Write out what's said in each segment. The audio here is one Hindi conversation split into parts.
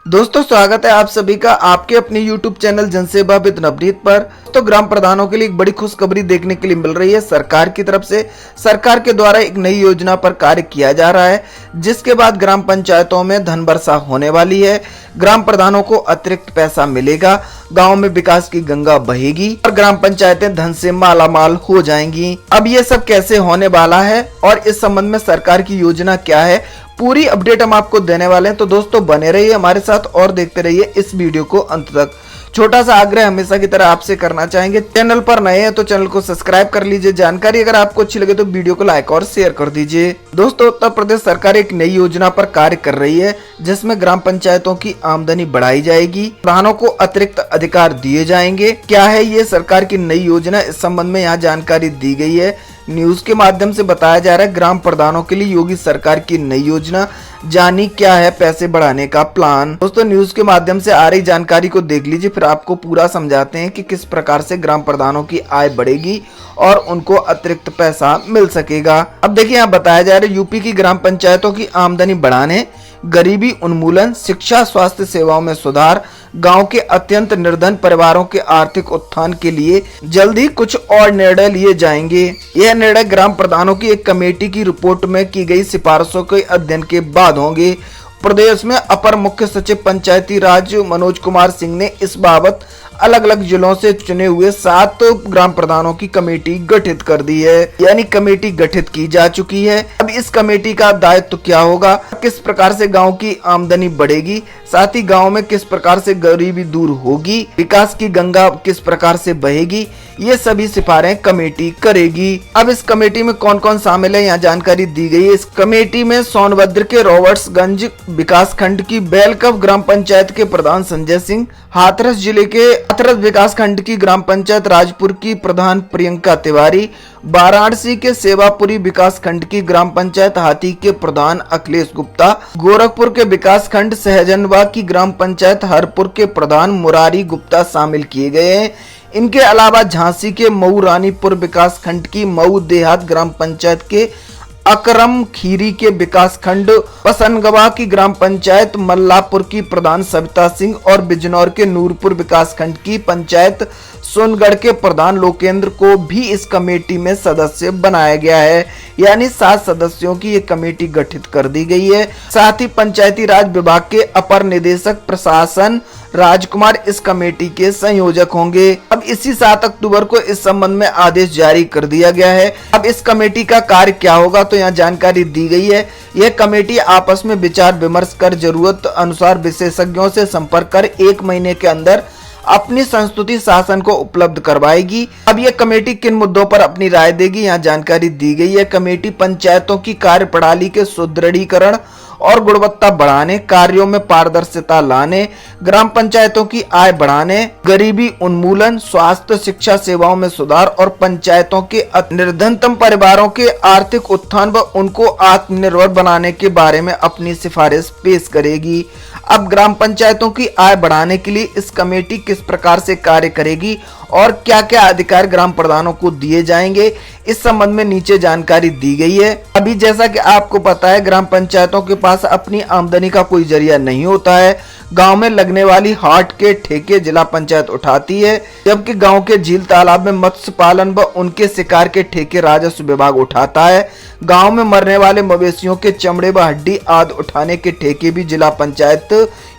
दोस्तों स्वागत है आप सभी का आपके अपने YouTube चैनल जनसेवा विद नवनीत पर। तो ग्राम प्रधानों के लिए एक बड़ी खुशखबरी देखने के लिए मिल रही है। सरकार की तरफ से सरकार के द्वारा एक नई योजना पर कार्य किया जा रहा है, जिसके बाद ग्राम पंचायतों में धन वर्षा होने वाली है। ग्राम प्रधानों को अतिरिक्त पैसा मिलेगा, गांव में विकास की गंगा बहेगी और ग्राम पंचायतें धन से मालामाल हो जाएंगी। अब ये सब कैसे होने वाला है और इस संबंध में सरकार की योजना क्या है, पूरी अपडेट हम आपको देने वाले हैं। तो दोस्तों बने रहिए हमारे साथ और देखते रहिए इस वीडियो को अंत तक। छोटा सा आग्रह हमेशा की तरह आपसे करना चाहेंगे, चैनल पर नए हैं तो चैनल को सब्सक्राइब कर लीजिए। जानकारी अगर आपको अच्छी लगे तो वीडियो को लाइक और शेयर कर दीजिए। दोस्तों उत्तर प्रदेश सरकार एक नई योजना पर कार्य कर रही है, जिसमें ग्राम पंचायतों की आमदनी बढ़ाई जाएगी, प्रधानों को अतिरिक्त अधिकार दिए जाएंगे। क्या है ये सरकार की नई योजना, इस संबंध में यहाँ जानकारी दी गई है। न्यूज के माध्यम से बताया जा रहा है ग्राम प्रधानों के लिए योगी सरकार की नई योजना, जानी क्या है पैसे बढ़ाने का प्लान। दोस्तों न्यूज के माध्यम से आ रही जानकारी को देख लीजिए, फिर आपको पूरा समझाते हैं कि किस प्रकार से ग्राम प्रधानों की आय बढ़ेगी और उनको अतिरिक्त पैसा मिल सकेगा। अब देखिए यहाँ बताया जा रहा है यूपी की ग्राम पंचायतों की आमदनी बढ़ाने, गरीबी उन्मूलन, शिक्षा स्वास्थ्य सेवाओं में सुधार, गांव के अत्यंत निर्धन परिवारों के आर्थिक उत्थान के लिए जल्द ही कुछ और निर्णय लिए जाएंगे। यह निर्णय ग्राम प्रधानों की एक कमेटी की रिपोर्ट में की गई सिफारिशों के अध्ययन के बाद होंगे। प्रदेश में अपर मुख्य सचिव पंचायती राज मनोज कुमार सिंह ने इस बाबत अलग अलग जिलों से चुने हुए 7 ग्राम प्रधानों की कमेटी गठित कर दी है, यानी कमेटी गठित की जा चुकी है। अब इस कमेटी का दायित्व क्या होगा, किस प्रकार से गांव की आमदनी बढ़ेगी, साथ ही गांव में किस प्रकार से गरीबी दूर होगी, विकास की गंगा किस प्रकार से बहेगी, ये सभी सिफारिशें कमेटी करेगी। अब इस कमेटी में कौन कौन शामिल है, यहाँ जानकारी दी गई है। इस कमेटी में सोनभद्र के रॉबर्ट्सगंज विकास खंड की बेलकव ग्राम पंचायत के प्रधान संजय सिंह, हाथरस जिले के हाथरस विकास खंड की ग्राम पंचायत राजपुर की प्रधान प्रियंका तिवारी, वाराणसी के सेवापुरी विकास खंड की ग्राम पंचायत हाथी के प्रधान अखिलेश गुप्ता, गोरखपुर के विकास खंड सहजनवा की ग्राम पंचायत हरपुर के प्रधान मुरारी गुप्ता शामिल किए गए हैं। इनके अलावा झांसी के मऊ रानीपुर विकास खंड की मऊ देहात ग्राम पंचायत के अकरम खीरी के विकास खंड, पसनगवा की ग्राम पंचायत मल्लापुर की प्रधान सविता सिंह और बिजनौर के नूरपुर विकास खंड की पंचायत सोनगढ़ के प्रधान लोकेंद्र को भी इस कमेटी में सदस्य बनाया गया है, यानी 7 सदस्यों की ये कमेटी गठित कर दी गई है। साथ ही पंचायती राज विभाग के अपर निदेशक प्रशासन राजकुमार इस कमेटी के संयोजक होंगे। अब इसी 7 अक्टूबर को इस संबंध में आदेश जारी कर दिया गया है। अब इस कमेटी का कार्य क्या होगा, तो यहाँ जानकारी दी गई है। यह कमेटी आपस में विचार विमर्श कर जरूरत अनुसार विशेषज्ञों से संपर्क कर 1 महीने के अंदर अपनी संस्तुति शासन को उपलब्ध करवाएगी। अब यह कमेटी किन मुद्दों पर अपनी राय देगी, यहाँ जानकारी दी गई है। कमेटी पंचायतों की कार्य प्रणाली के सुदृढ़ीकरण और गुणवत्ता बढ़ाने, कार्यों में पारदर्शिता लाने, ग्राम पंचायतों की आय बढ़ाने, गरीबी उन्मूलन, स्वास्थ्य शिक्षा सेवाओं में सुधार और पंचायतों के निर्धनतम परिवारों के आर्थिक उत्थान व उनको आत्मनिर्भर बनाने के बारे में अपनी सिफारिश पेश करेगी। अब ग्राम पंचायतों की आय बढ़ाने के लिए इस कमेटी किस प्रकार से कार्य करेगी और क्या क्या अधिकार ग्राम प्रधानों को दिए जाएंगे, इस संबंध में नीचे जानकारी दी गई है। अभी जैसा कि आपको पता है ग्राम पंचायतों के पास अपनी आमदनी का कोई जरिया नहीं होता है। गांव में लगने वाली हाट के ठेके जिला पंचायत उठाती है, जबकि गांव के झील तालाब में मत्स्य पालन व उनके शिकार के ठेके राजस्व विभाग उठाता है। गांव में मरने वाले मवेशियों के चमड़े व हड्डी आदि उठाने के ठेके भी जिला पंचायत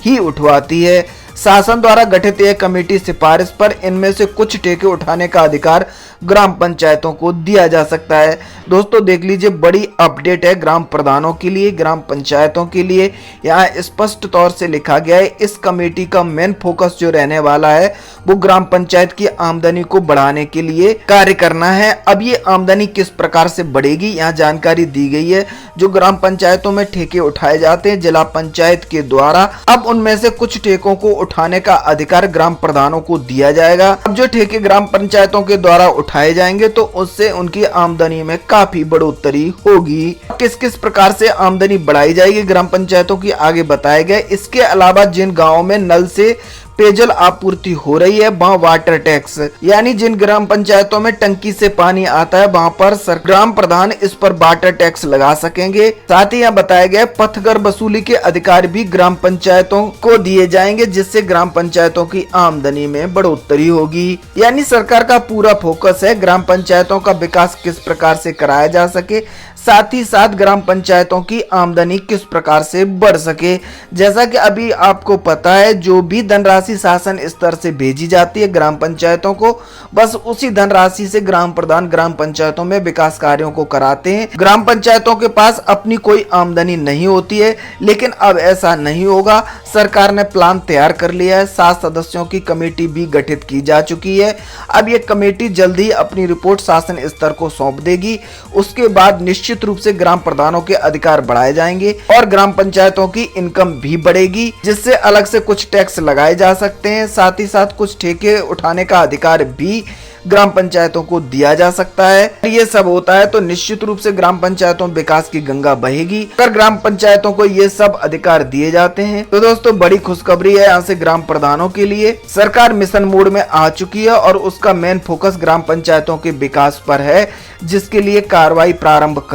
ही उठवाती है। शासन द्वारा गठित यह कमेटी सिफारिश पर इनमें से कुछ ठेके उठाने का अधिकार ग्राम पंचायतों को दिया जा सकता है। दोस्तों देख लीजिए बड़ी अपडेट है ग्राम प्रधानों के लिए, ग्राम पंचायतों के लिए। यहाँ स्पष्ट तौर से लिखा गया है इस कमेटी का मेन फोकस जो रहने वाला है वो ग्राम पंचायत की आमदनी को बढ़ाने के लिए कार्य करना है। अब ये आमदनी किस प्रकार से बढ़ेगी, यहाँ जानकारी दी गई है। जो ग्राम पंचायतों में ठेके उठाए जाते हैं जिला पंचायत के द्वारा, अब उनमें से कुछ ठेकों को उठाने का अधिकार ग्राम प्रधानों को दिया जाएगा। अब जो ठेके ग्राम पंचायतों के द्वारा उठाए जाएंगे तो उससे उनकी आमदनी में काफी बढ़ोतरी होगी। किस किस प्रकार से आमदनी बढ़ाई जाएगी ग्राम पंचायतों की आगे बताया गया। इसके अलावा जिन गाँवों में नल से पेयजल आपूर्ति हो रही है वहाँ वाटर टैक्स, यानी जिन ग्राम पंचायतों में टंकी से पानी आता है वहाँ पर ग्राम प्रधान इस पर वाटर टैक्स लगा सकेंगे। साथ ही यहाँ बताया गया पथकर वसूली के अधिकार भी ग्राम पंचायतों को दिए जाएंगे, जिससे ग्राम पंचायतों की आमदनी में बढ़ोतरी होगी। यानी सरकार का पूरा फोकस है ग्राम पंचायतों का विकास किस प्रकार से कराया जा सके, साथ ही साथ ग्राम पंचायतों की आमदनी किस प्रकार से बढ़ सके। जैसा कि अभी आपको पता है जो भी धनराशि शासन स्तर से भेजी जाती है ग्राम पंचायतों को, बस उसी धनराशि से ग्राम प्रधान ग्राम पंचायतोों में विकास कार्यों को कराते हैं। ग्राम पंचायतों के पास अपनी कोई आमदनी नहीं होती है, लेकिन अब ऐसा नहीं होगा। सरकार ने प्लान तैयार कर लिया है, 7 सदस्यों की कमेटी भी गठित की जा चुकी है। अब ये कमेटी जल्द ही अपनी रिपोर्ट शासन स्तर को सौंप देगी। उसके बाद निश्चित रूप से ग्राम प्रधानों के अधिकार बढ़ाए जाएंगे और ग्राम पंचायतों की इनकम भी बढ़ेगी, जिससे अलग से कुछ टैक्स लगाए जा सकते हैं। साथ ही साथ कुछ ठेके उठाने का अधिकार भी ग्राम पंचायतों को दिया जा सकता है। ये सब होता है तो निश्चित रूप से ग्राम पंचायतों में विकास की गंगा बहेगी। अगर ग्राम पंचायतों को ये सब अधिकार दिए जाते हैं तो दोस्तों बड़ी खुशखबरी है यहाँ से ग्राम प्रधानों के लिए। सरकार मिशन मोड में आ चुकी है और उसका मेन फोकस ग्राम पंचायतों के विकास पर है, जिसके लिए कार्रवाई प्रारंभ कर